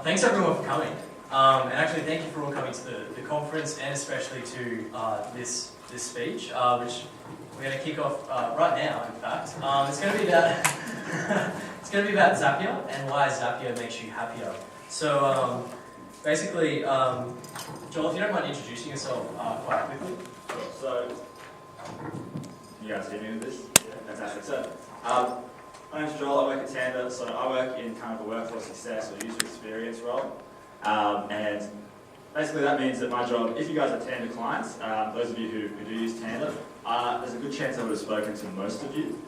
Thanks everyone for coming. And actually thank you for all coming to the conference and especially to this speech, which we're going to kick off right now, in fact. It's going to be about it's going to be about Zapier and why Zapier makes you happier. So basically, Joel, if you don't mind introducing yourself quite quickly. Sure. So, you guys hear me with this? Yeah. Fantastic. So, my name's Joel, I work at Tanda, so I work in kind of a workforce success or user experience role. And basically that means that my job, if you guys are Tanda clients, those of you who do use Tanda, there's a good chance I would have spoken to most of you.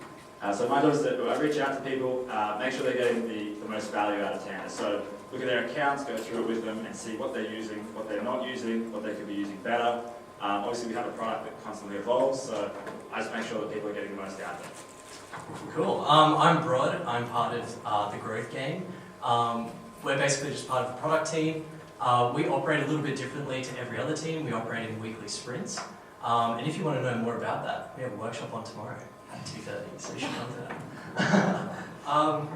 So my job is that I reach out to people, make sure they're getting the most value out of Tanda. So look at their accounts, go through it with them and see what they're using, what they're not using, what they could be using better. Obviously we have a product that constantly evolves, so I just make sure that people are getting the most out of it. Cool. I'm Rod. I'm part of the growth game. We're basically just part of the product team. We operate a little bit differently to every other team. We operate in weekly sprints. And if you want to know more about that, we have a workshop on tomorrow at 2:30, so you should come to that.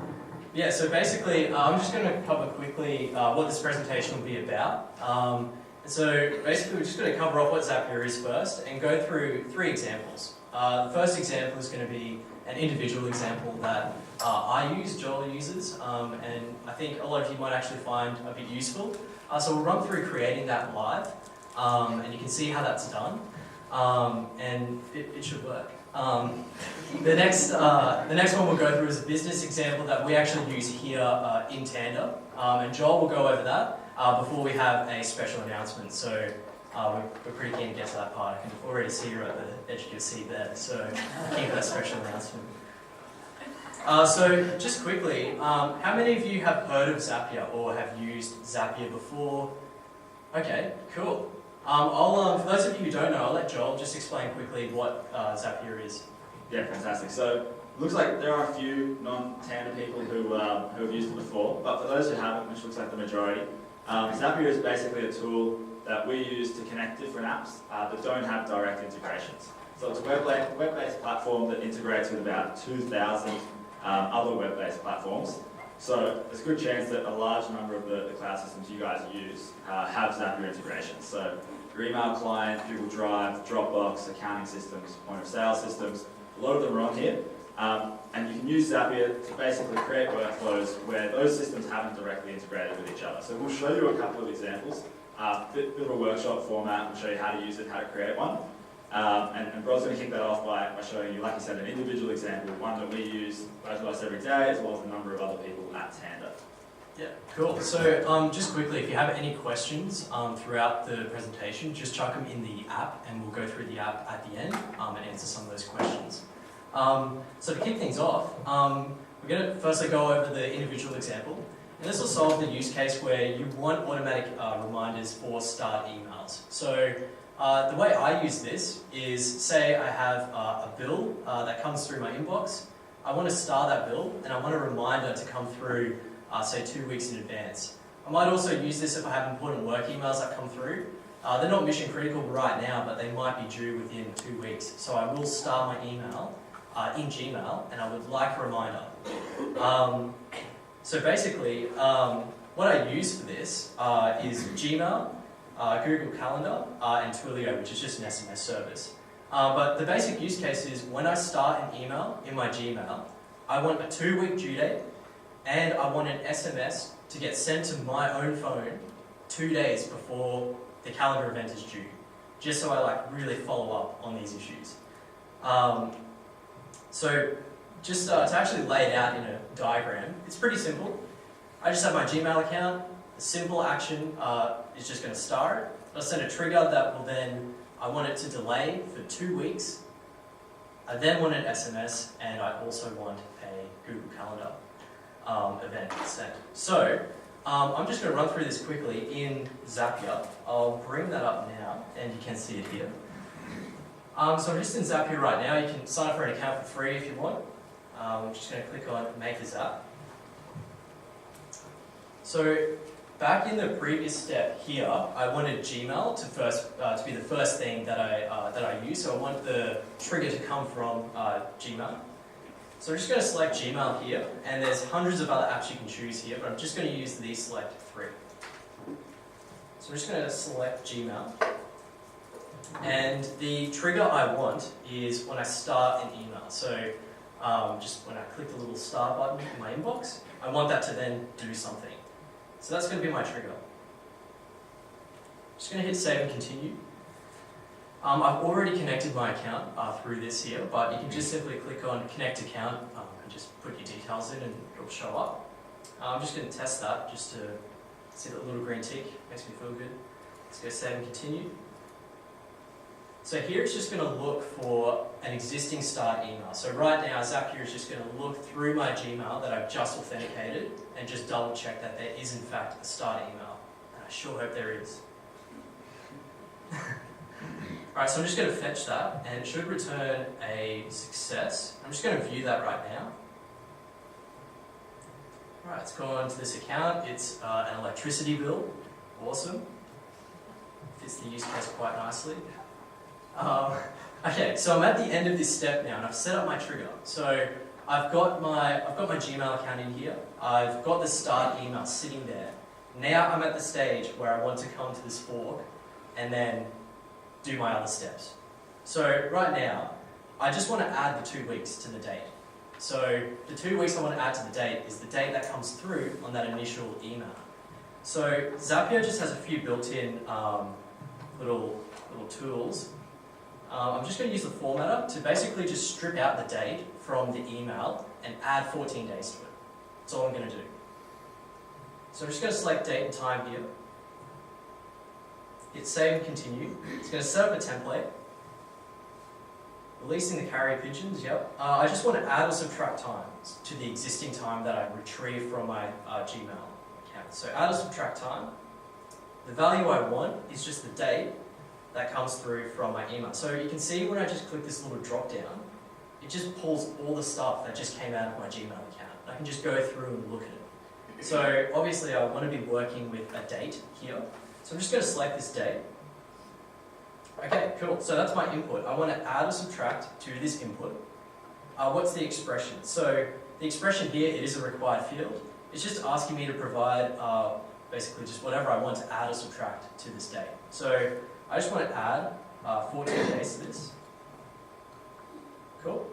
Yeah, so basically, I'm just going to cover quickly what this presentation will be about. So basically, we're just going to cover off what Zapier is first and go through 3 examples. The first example is going to be an individual example that I use, Joel uses, and I think a lot of you might actually find a bit useful. So we'll run through creating that live, and you can see how that's done, and it should work. The next one we'll go through is a business example that we actually use here in Tanda, and Joel will go over that before we have a special announcement. So we're pretty keen to get to that part. I can already see you at the edge of your seat there, so keen for that special announcement. So just quickly, how many of you have heard of Zapier or have used Zapier before? Okay, cool. For those of you who don't know, I'll let Joel just explain quickly what Zapier is. Yeah, fantastic. So it looks like there are a few non-Tanda people who have used it before, but for those who haven't, which looks like the majority, Zapier is basically a tool that we use to connect different apps that don't have direct integrations. So it's a web-based platform that integrates with about 2,000 other web-based platforms. So there's a good chance that a large number of the cloud systems you guys use have Zapier integrations. So your email client, Google Drive, Dropbox, accounting systems, point of sale systems, a lot of them are on here. And you can use Zapier to basically create workflows where those systems haven't directly integrated with each other. So we'll show you a couple of examples. Bit of a workshop format, we'll show you how to use it, how to create one. And Brod's going to kick that off by showing you, like you said, an individual example, one that we use both of us every day, as well as a number of other people at Tanda. Yeah, cool. So just quickly, if you have any questions throughout the presentation, just chuck them in the app and we'll go through the app at the end and answer some of those questions. So to kick things off, we're going to firstly go over the individual example. And this will solve the use case where you want automatic reminders for start emails. So the way I use this is, say I have a bill that comes through my inbox. I want to start that bill and I want a reminder to come through, say 2 weeks in advance. I might also use this if I have important work emails that come through. They're not mission critical right now, but they might be due within 2 weeks. So I will start my email in Gmail and I would like a reminder. So basically, what I use for this is Gmail, Google Calendar, and Twilio, which is just an SMS service. But the basic use case is when I start an email in my Gmail, I want a 2-week due date, and I want an SMS to get sent to my own phone 2 days before the calendar event is due, just so I really follow up on these issues. So just to actually lay it out in a diagram, it's pretty simple. I just have my Gmail account. The simple action is just going to start it. I'll send a trigger that will then, I want it to delay for 2 weeks. I then want an SMS, and I also want a Google Calendar event sent. So I'm just going to run through this quickly in Zapier. I'll bring that up now, and you can see it here. So I'm just in Zapier right now. You can sign up for an account for free if you want. I'm just going to click on Make this app. So back in the previous step here, I wanted Gmail to be the first thing that I use. So I want the trigger to come from Gmail. So I'm just going to select Gmail here, and there's hundreds of other apps you can choose here, but I'm just going to use these select 3. So I'm just going to select Gmail, and the trigger I want is when I start an email. So just when I click the little start button in my inbox, I want that to then do something. So that's going to be my trigger. Just going to hit save and continue. I've already connected my account through this here, but you can just simply click on connect account and just put your details in and it'll show up. I'm just going to test that just to see that little green tick, makes me feel good. Let's go save and continue. So here it's just going to look for an existing start email. So right now Zapier is just going to look through my Gmail that I've just authenticated and just double check that there is in fact a start email. And I sure hope there is. Alright, so I'm just going to fetch that and it should return a success. I'm just going to view that right now. Alright, it's gone to this account. It's an electricity bill. Awesome. Fits the use case quite nicely. Okay, so I'm at the end of this step now and I've set up my trigger. So I've got my Gmail account in here. I've got the start email sitting there. Now I'm at the stage where I want to come to this fork and then do my other steps. So right now, I just want to add the 2 weeks to the date. So the 2 weeks I want to add to the date is the date that comes through on that initial email. So Zapier just has a few built-in little tools. I'm just going to use the formatter to basically just strip out the date from the email and add 14 days to it. That's all I'm going to do. So I'm just going to select date and time here. Hit save and continue. It's going to set up a template. Releasing the carrier pigeons, yep. I just want to add or subtract times to the existing time that I retrieved from my Gmail account. So add or subtract time. The value I want is just the date that comes through from my email. So you can see when I just click this little drop down, it just pulls all the stuff that just came out of my Gmail account. I can just go through and look at it. So obviously I want to be working with a date here. So I'm just going to select this date. Okay, cool. So that's my input. I want to add or subtract to this input. What's the expression? So the expression here, it is a required field. It's just asking me to provide basically just whatever I want to add or subtract to this date. So I just want to add 14 days to this. Cool.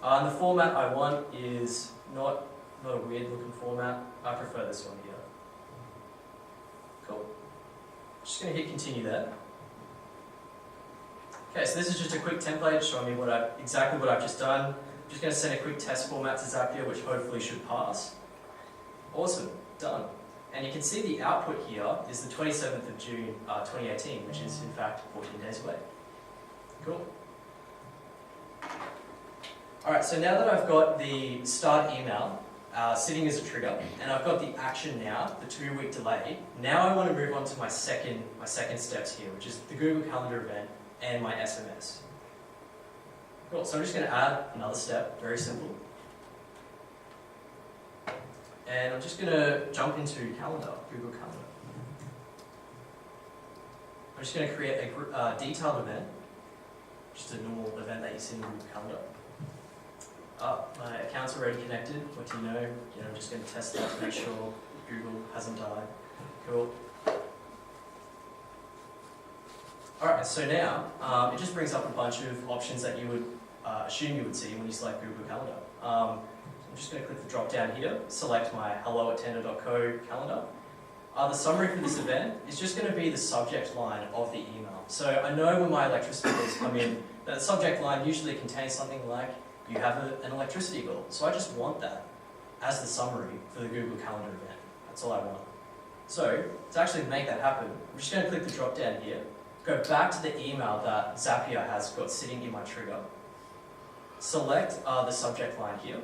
And the format I want is not a weird looking format. I prefer this one here. Cool. Just going to hit continue there. Okay, so this is just a quick template showing me exactly what I've just done. I'm just going to send a quick test format to Zapier, which hopefully should pass. Awesome, done. And you can see the output here is the 27th of June 2018, which is in fact 14 days away. Cool. Alright, so now that I've got the start email sitting as a trigger, and I've got the action now, the 2-week delay, now I want to move on to my second steps here, which is the Google Calendar event and my SMS. Cool, so I'm just going to add another step, very simple. And I'm just going to jump into Calendar, Google Calendar. I'm just going to create a detailed event, just a normal event that you see in Google Calendar. My account's already connected. What do you know? I'm just going to test that to make sure Google hasn't died. Cool. Alright, so now it just brings up a bunch of options that you would assume you would see when you select Google Calendar. I'm just going to click the drop down here, select my hello@tanda.co calendar. The summary for this event is just going to be the subject line of the email. So I know when my electricity bills come in, that the subject line usually contains something like, you have an electricity bill. So I just want that as the summary for the Google Calendar event. That's all I want. So to actually make that happen, I'm just going to click the drop down here, go back to the email that Zapier has got sitting in my trigger, select the subject line here,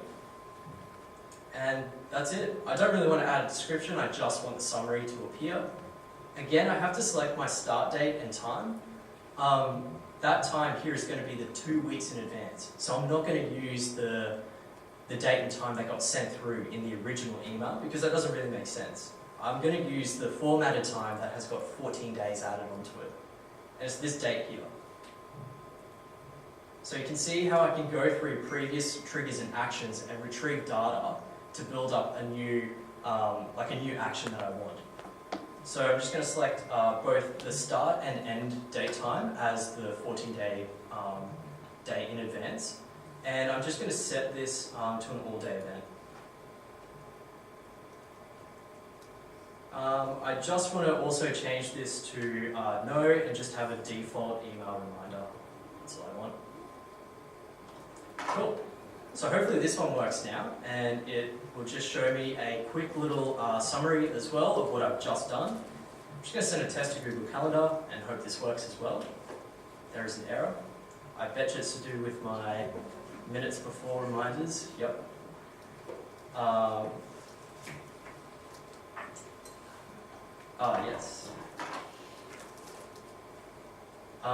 and that's it. I don't really want to add a description, I just want the summary to appear. Again, I have to select my start date and time. That time here is going to be the 2 weeks in advance. So I'm not going to use the date and time that got sent through in the original email because that doesn't really make sense. I'm going to use the formatted time that has got 14 days added onto it. And it's this date here. So you can see how I can go through previous triggers and actions and retrieve data to build up a new, like a new action that I want. So I'm just going to select both the start and end date time as the 14-day day in advance. And I'm just going to set this to an all-day event. I just want to also change this to no and just have a default email reminder. That's all I want. Cool. So hopefully this one works now, and it will just show me a quick little summary as well of what I've just done. I'm just going to send a test to Google Calendar and hope this works as well. There is an error. I bet you it's to do with my minutes before reminders. Yep. Yes.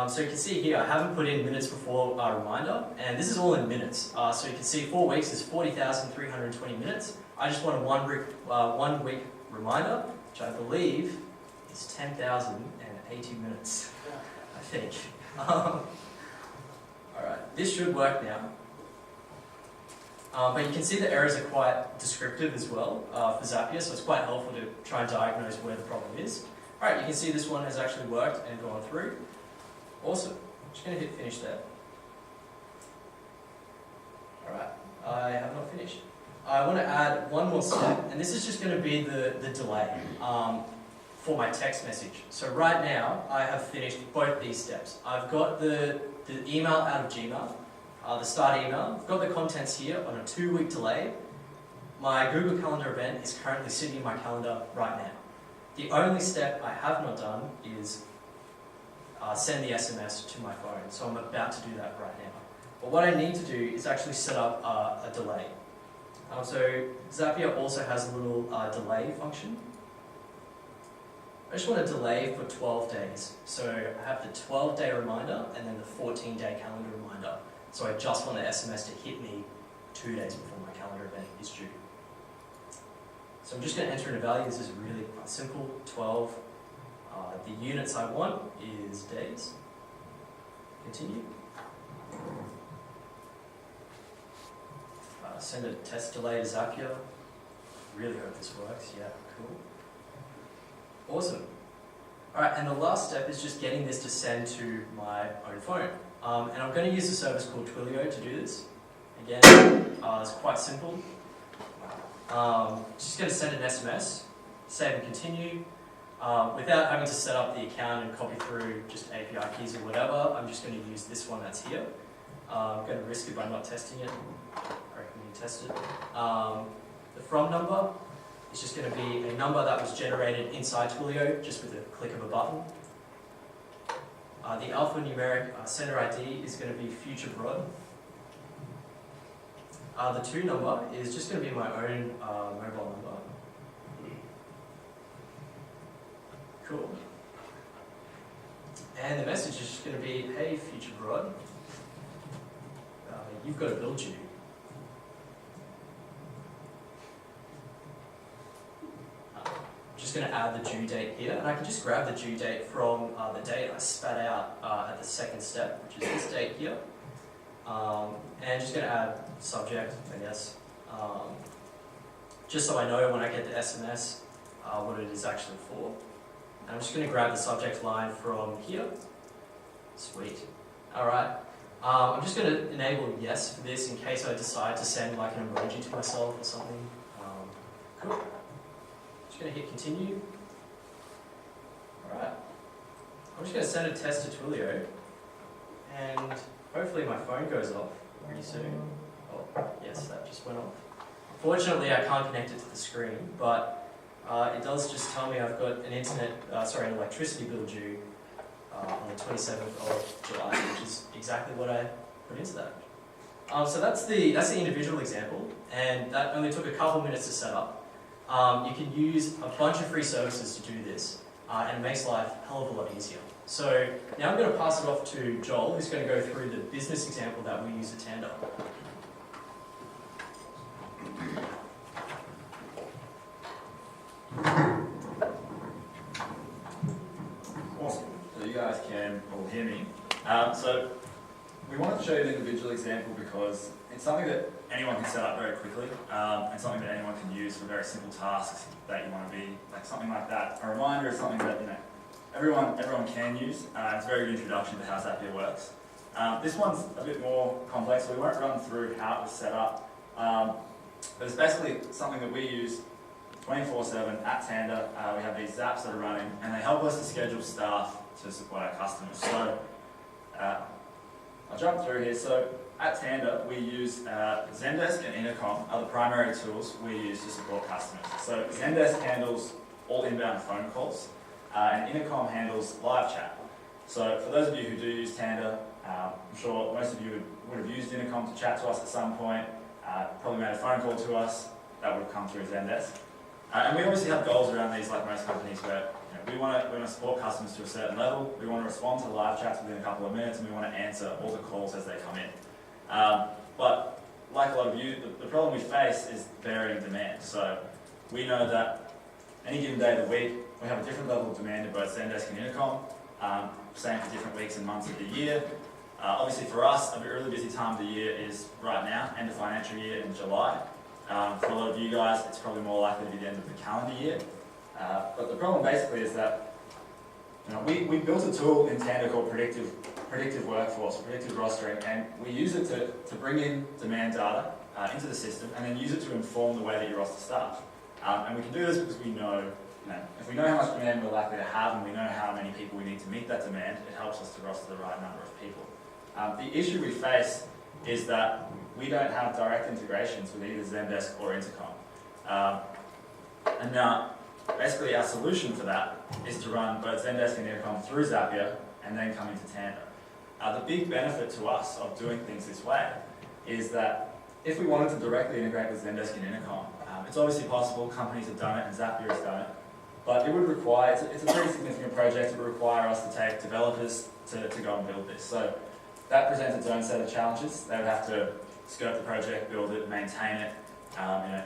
So you can see here, I haven't put in minutes before reminder, and this is all in minutes. So you can see 4 weeks is 40,320 minutes. I just want a 1 week reminder, which I believe is 10,080 minutes, I think. Alright, this should work now. But you can see the errors are quite descriptive as well for Zapier, so it's quite helpful to try and diagnose where the problem is. Alright, you can see this one has actually worked and gone through. Awesome. I'm just going to hit finish there. Alright, I have not finished. I want to add one more step, and this is just going to be the delay for my text message. So right now, I have finished both these steps. I've got the email out of Gmail, the start email. I've got the contents here on a 2-week delay. My Google Calendar event is currently sitting in my calendar right now. The only step I have not done is send the SMS to my phone, so I'm about to do that right now. But what I need to do is actually set up a delay. So Zapier also has a little delay function. I just want to delay for 12 days. So I have the 12-day reminder and then the 14-day calendar reminder. So I just want the SMS to hit me 2 days before my calendar event is due. So I'm just going to enter in a value. This is really quite simple, 12. The units I want is days. Continue. Send a test delay to Zapier. Really hope this works. Yeah, cool. Awesome. Alright, and the last step is just getting this to send to my own phone. And I'm going to use a service called Twilio to do this. Again, it's quite simple. Just going to send an SMS, save and continue. Without having to set up the account and copy through just API keys or whatever, I'm just going to use this one that's here. I'm going to risk it by not testing it. I recommend you test it. The from number is just going to be a number that was generated inside Twilio just with a click of a button. The alphanumeric sender ID is going to be future broad. The to number is just going to be my own mobile number. Cool. And the message is just going to be, hey, future broad, you've got a bill due. Just going to add the due date here, and I can just grab the due date from the date I spat out at the second step, which is this date here. And just going to add subject, I guess, just so I know when I get the SMS what it is actually for. And I'm just going to grab the subject line from here. Sweet. Alright. I'm just going to enable yes for this in case I decide to send like an emoji to myself or something. Cool. Just going to hit continue. Alright. I'm just going to send a test to Twilio. And hopefully my phone goes off pretty soon. Oh, yes, that just went off. Unfortunately, I can't connect it to the screen, but it does just tell me I've got an an electricity bill due on the 27th of July, which is exactly what I put into that. So that's the individual example, and that only took a couple minutes to set up. You can use a bunch of free services to do this, and it makes life a hell of a lot easier. So now I'm going to pass it off to Joel, who's going to go through the business example that we use at Tanda. Awesome. So you guys can all hear me. So we wanted to show you an individual example because it's something that anyone can set up very quickly and something that anyone can use for very simple tasks that you want to be, like something like that. A reminder is something that everyone can use. It's a very good introduction to how Zapier works. This one's a bit more complex, so we won't run through how it was set up. But it's basically something that we use 24/7 at Tanda. We have these zaps that are running, and they help us to schedule staff to support our customers. So I'll jump through here. So at Tanda, we use Zendesk and Intercom are the primary tools we use to support customers. So Zendesk handles all inbound phone calls, and Intercom handles live chat. So for those of you who do use Tanda, I'm sure most of you would have used Intercom to chat to us at some point, probably made a phone call to us, that would have come through Zendesk. And we obviously have goals around these, like most companies, where we want to support customers to a certain level, we want to respond to live chats within a couple of minutes, and we want to answer all the calls as they come in. But like a lot of you, the problem we face is varying demand. So we know that any given day of the week, we have a different level of demand in both Zendesk and Intercom, same for different weeks and months of the year. Obviously for us, a really busy time of the year is right now, end of financial year in July. For a lot of you guys, it's probably more likely to be the end of the calendar year. But the problem basically is that we built a tool in Tanda called predictive workforce, predictive rostering, and we use it to bring in demand data into the system and then use it to inform the way that you roster staff. And we can do this because we know, if we know how much demand we're likely to have and we know how many people we need to meet that demand, it helps us to roster the right number of people. The issue we face is that we don't have direct integrations with either Zendesk or Intercom. And now, basically our solution for that is to run both Zendesk and Intercom through Zapier and then come into Tanda. The big benefit to us of doing things this way is that if we wanted to directly integrate with Zendesk and Intercom, it's obviously possible, companies have done it and Zapier has done it, but it would require, it's a pretty significant project, it would require us to take developers to go and build this. So that presents its own set of challenges. They would have to scope the project, build it, maintain it.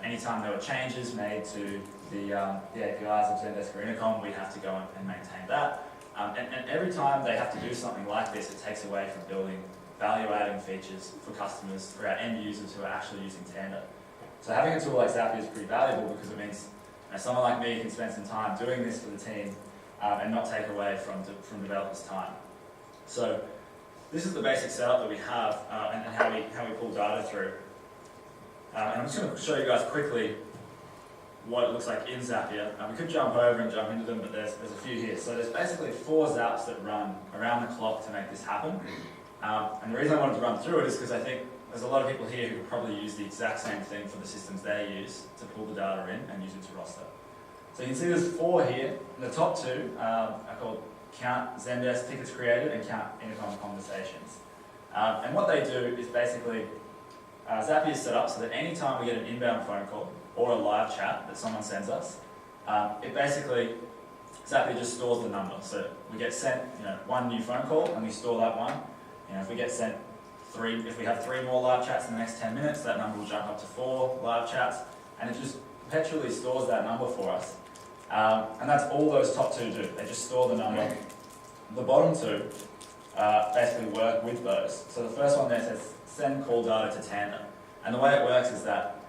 Anytime there were changes made to the APIs of Zendesk or Intercom, we'd have to go and maintain that. And every time they have to do something like this, it takes away from building value-adding features for customers, for our end users who are actually using Tanda. So having a tool like Zapier is pretty valuable because it means someone like me can spend some time doing this for the team and not take away from developers' time. So this is the basic setup that we have and how we pull data through. And I'm just going to show you guys quickly what it looks like in Zapier. We could jump over and jump into them, but there's a few here. So there's basically 4 zaps that run around the clock to make this happen. And the reason I wanted to run through it is because I think there's a lot of people here who could probably use the exact same thing for the systems they use to pull the data in and use it to roster. So you can see there's 4 here. And the top 2 are called Count Zendesk Tickets Created and Count Intercom Conversations. And what they do is basically Zapier is set up so that any time we get an inbound phone call or a live chat that someone sends us, it basically, Zapier just stores the number. So we get sent 1 new phone call and we store that one. If we get sent 3, if we have 3 more live chats in the next 10 minutes, that number will jump up to 4 live chats, and it just perpetually stores that number for us. And that's all those top 2 do. They just store the number. The bottom 2 basically work with those. So the first one there says send call data to Tanda. And the way it works is that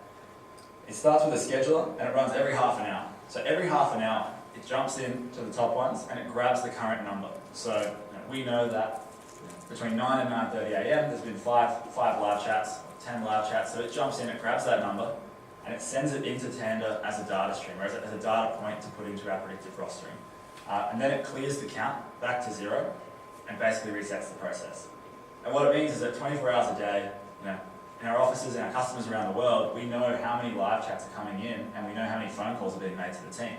it starts with a scheduler and it runs every half an hour. So every half an hour, it jumps in to the top ones and it grabs the current number. So we know that between 9 and 9:30 a.m. there's been 5 live chats, 10 live chats. So it jumps in, it grabs that number, and it sends it into Tanda as a data stream, or as a data point to put into our predictive rostering. And then it clears the count back to 0 and basically resets the process. And what it means is that 24 hours a day, in our offices and our customers around the world, we know how many live chats are coming in and we know how many phone calls are being made to the team.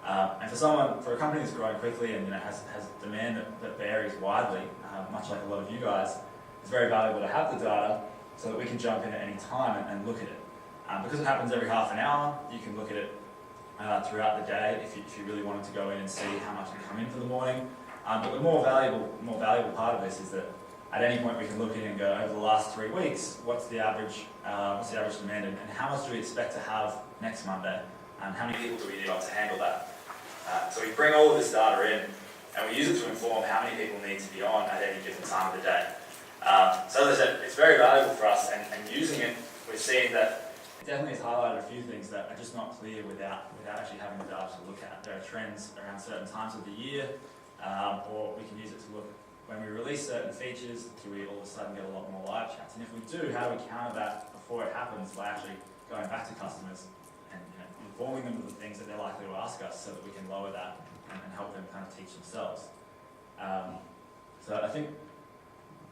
And for a company that's growing quickly and has demand that varies widely, much like a lot of you guys, it's very valuable to have the data so that we can jump in at any time and look at it. Because it happens every half an hour, you can look at it throughout the day if you really wanted to go in and see how much can come in for the morning. But the more valuable part of this is that at any point we can look in and go, over the last 3 weeks, what's the average demand and how much do we expect to have next Monday? And how many people do we need on to handle that? So we bring all of this data in and we use it to inform how many people need to be on at any given time of the day. So as I said, it's very valuable for us, and using it, we've seen that it definitely has highlighted a few things that are just not clear without actually having the data to look at. There are trends around certain times of the year, or we can use it to look when we release certain features, do we all of a sudden get a lot more live chats? And if we do, how do we counter that before it happens by actually going back to customers and informing them of the things that they're likely to ask us so that we can lower that and help them kind of teach themselves. So I think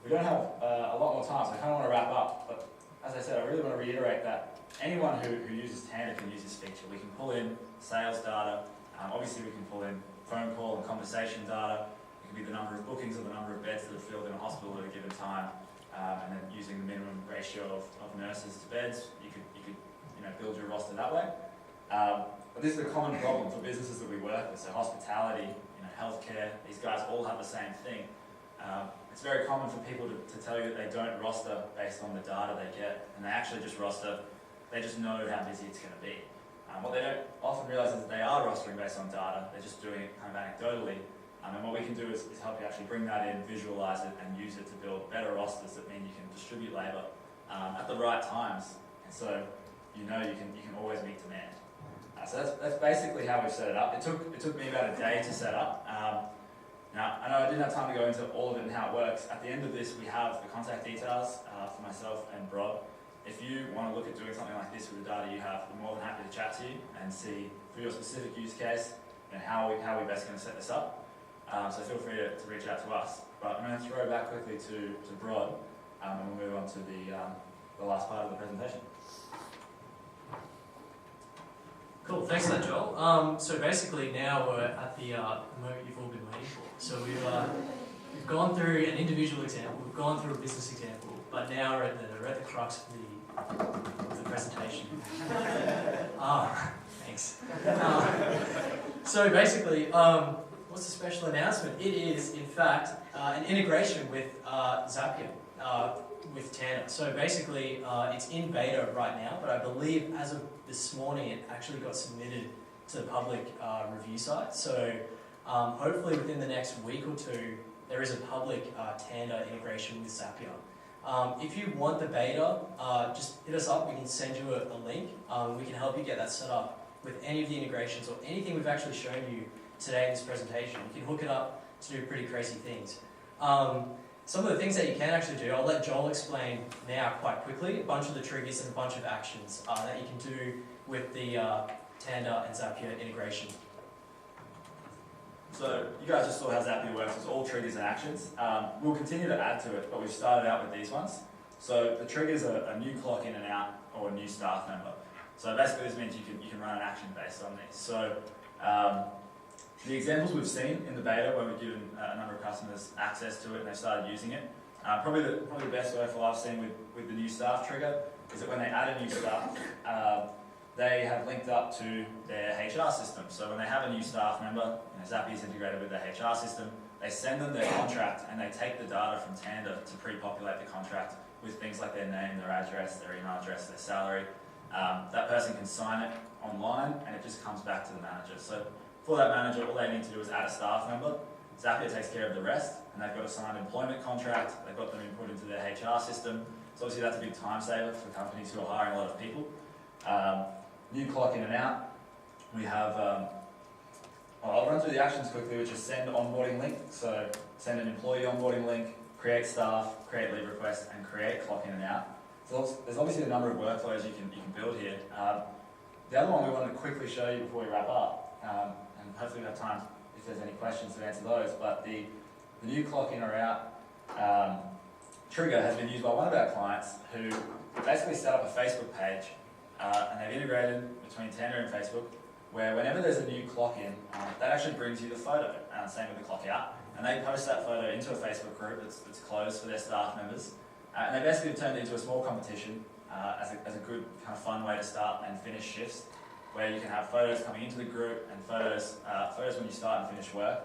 we don't have a lot more time, so I kind of want to wrap up. But as I said, I really want to reiterate that anyone who uses Tanda can use this feature. We can pull in sales data. Obviously, we can pull in phone call and conversation data. It can be the number of bookings or the number of beds that are filled in a hospital at a given time. And then using the minimum ratio of nurses to beds, you could build your roster that way. But this is a common problem for businesses that we work with. So hospitality, healthcare, these guys all have the same thing. It's very common for people to tell you that they don't roster based on the data they get, and they actually just roster, they just know how busy it's going to be. What they don't often realise is that they are rostering based on data, they're just doing it kind of anecdotally. And what we can do is help you actually bring that in, visualise it, and use it to build better rosters that mean you can distribute labour at the right times, and so you can always meet demand. So that's basically how we've set it up. It took me about a day to set up. Now, I know I didn't have time to go into all of it and how it works. At the end of this, we have the contact details for myself and Brod. If you want to look at doing something like this with the data you have, we're more than happy to chat to you and see, for your specific use case, how we're best going to set this up. So feel free to reach out to us. But I'm going to throw back quickly to Brod, and we'll move on to the last part of the presentation. Cool, thanks for that, Joel. So basically now we're at the moment you've all been waiting for. So we've gone through an individual example, we've gone through a business example, but now we're at the crux of the presentation. Thanks. So basically, what's the special announcement? It is, in fact, an integration with Zapier, with Tanda. So basically, it's in beta right now, but I believe as of this morning, it actually got submitted to the public review site. So hopefully within the next week or two, there is a public Tanda integration with Zapier. If you want the beta, just hit us up. We can send you a link. We can help you get that set up with any of the integrations or anything we've actually shown you today in this presentation. You can hook it up to do pretty crazy things. Some of the things that you can actually do, I'll let Joel explain now quite quickly, a bunch of the triggers and a bunch of actions that you can do with the Tanda and Zapier integration. So you guys just saw how Zapier works. It's all triggers and actions. We'll continue to add to it, but we've started out with these ones. So the triggers are a new clock in and out or a new staff member. So basically this means you can run an action based on these. So the examples we've seen in the beta where we've given a number of customers access to it and they've started using it, probably the best way I've seen with the new staff trigger is that when they add a new staff, they have linked up to their HR system. So when they have a new staff member, Zapier is integrated with their HR system, they send them their contract and they take the data from Tanda to pre-populate the contract with things like their name, their address, their email address, their salary. That person can sign it online and it just comes back to the manager. So for that manager, all they need to do is add a staff member. Zapier takes care of the rest, and they've got a signed employment contract. They've got them input into their HR system. So obviously that's a big time saver for companies who are hiring a lot of people. New clock in and out. We have, I'll run through the actions quickly, which is send onboarding link. So send an employee onboarding link, create staff, create leave request, and create clock in and out. So there's obviously a number of workflows you can build here. The other one we wanted to quickly show you before we wrap up, and hopefully we have time if there's any questions to answer those, but the new clock in or out trigger has been used by one of our clients who basically set up a Facebook page and they've integrated between Tanda and Facebook where whenever there's a new clock in, that actually brings you the photo, same with the clock out, and they post that photo into a Facebook group that's closed for their staff members, and they basically turned it into a small competition as a good kind of fun way to start and finish shifts, where you can have photos coming into the group and photos when you start and finish work.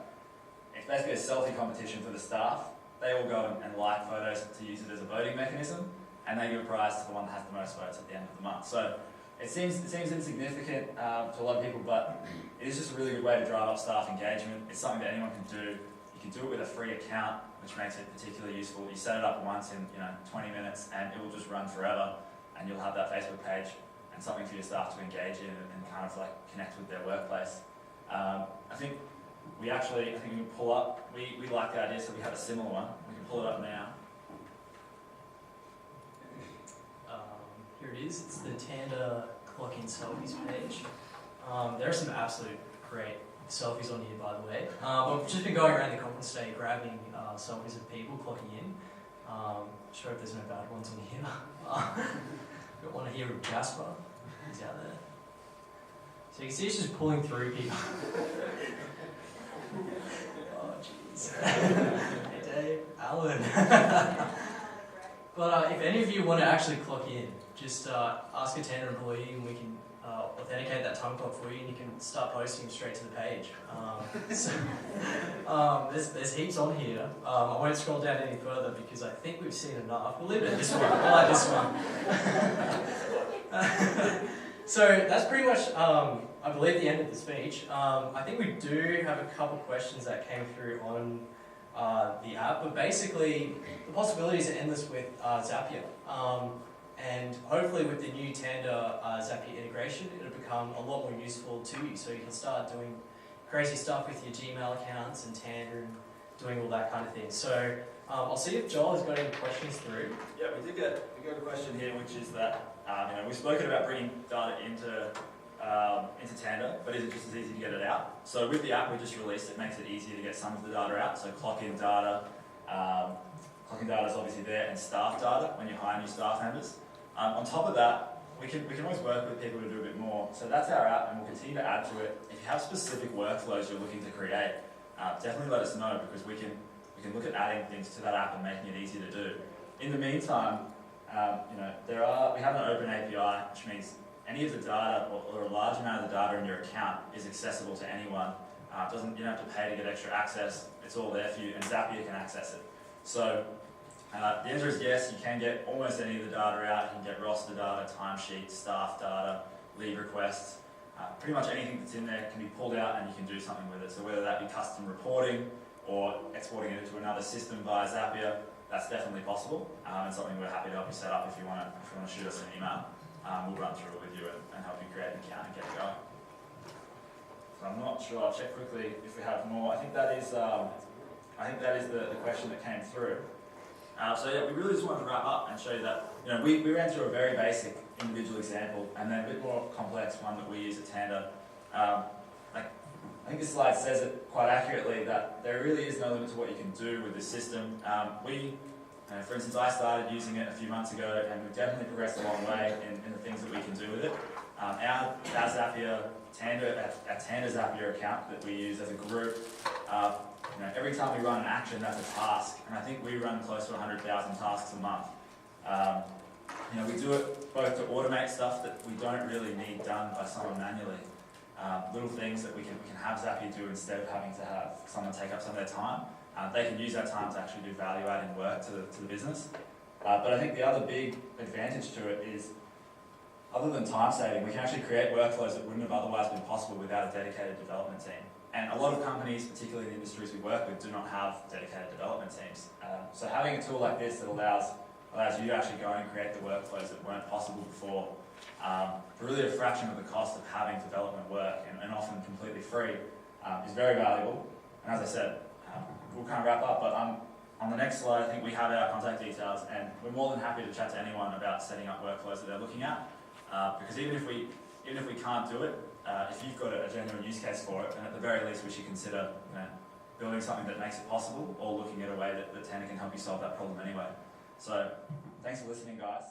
It's basically a selfie competition for the staff. They all go and like photos to use it as a voting mechanism, and they give a prize to the one that has the most votes at the end of the month. So it seems insignificant to a lot of people, but it is just a really good way to drive up staff engagement. It's something that anyone can do. You can do it with a free account which makes it particularly useful. You set it up once in 20 minutes and it will just run forever, and you'll have that Facebook page and something for your staff to engage in and kind of like connect with their workplace. I think we can pull up, we like the idea, so we have a similar one. We can pull it up now. Here it is. It's the Tanda clock-in selfies page. There are some absolute great selfies on here, by the way. We've just been going around the conference today grabbing selfies of people clocking in. Sure hope there's no bad ones on here. Got one here of Jasper. He's out there. So you can see he's just pulling through people. Oh, jeez. Hey, Dave. Alan. But if any of you want to actually clock in, just ask a Tanda employee and we can authenticate that time clock for you, and you can start posting straight to the page. There's heaps on here. I won't scroll down any further because I think we've seen enough. We'll leave it at this one. I like this one. So that's pretty much, I believe, the end of the speech. I think we do have a couple questions that came through on the app, but basically the possibilities are endless with Zapier. And hopefully with the new Tanda Zapier integration, it'll become a lot more useful to you. So you can start doing crazy stuff with your Gmail accounts and Tanda and doing all that kind of thing. So I'll see if Joel has got any questions through. Yeah, we got a question here, which is that we've spoken about bringing data into Tanda, but is it just as easy to get it out? So with the app we just released, it makes it easier to get some of the data out. So clock-in data is obviously there, and staff data when you hire new staff members. On top of that, we can always work with people to do a bit more. So that's our app, and we'll continue to add to it. If you have specific workflows you're looking to create, definitely let us know, because we can look at adding things to that app and making it easy to do. In the meantime, we have an open API, which means any of the data or a large amount of the data in your account is accessible to anyone. You don't have to pay to get extra access. It's all there for you, and Zapier can access it. So the answer is yes, you can get almost any of the data out. You can get roster data, timesheets, staff data, leave requests. Pretty much anything that's in there can be pulled out and you can do something with it. So whether that be custom reporting or exporting it into another system via Zapier, that's definitely possible, and something we're happy to help you set up if you want to shoot us an email. We'll run through it with you and help you create an account and get it going. So I'm not sure. I'll check quickly if we have more. I think that is the question that came through. So yeah, we really just wanted to wrap up and show you that we ran through a very basic individual example and then a bit more complex one that we use at Tanda. I think this slide says it quite accurately that there really is no limit to what you can do with this system. For instance, I started using it a few months ago, and we've definitely progressed a long way in the things that we can do with it. Our Zapier Tanda Zapier account that we use as a group, every time we run an action, that's a task, and I think we run close to 100,000 tasks a month. We do it both to automate stuff that we don't really need done by someone manually. Little things that we can have Zapier do instead of having to have someone take up some of their time. They can use that time to actually do value-adding work to the business. But I think the other big advantage to it is, other than time saving, we can actually create workflows that wouldn't have otherwise been possible without a dedicated development team. And a lot of companies, particularly in the industries we work with, do not have dedicated development teams. So having a tool like this that allows you to actually go and create the workflows that weren't possible before, for really a fraction of the cost of having development work, and often completely free, is very valuable. And as I said, we'll kind of wrap up, but on the next slide I think we have our contact details, and we're more than happy to chat to anyone about setting up workflows that they're looking at, because even if we can't do it, if you've got a genuine use case for it, then at the very least we should consider building something that makes it possible, or looking at a way that Tanda can help you solve that problem anyway. So thanks for listening, guys.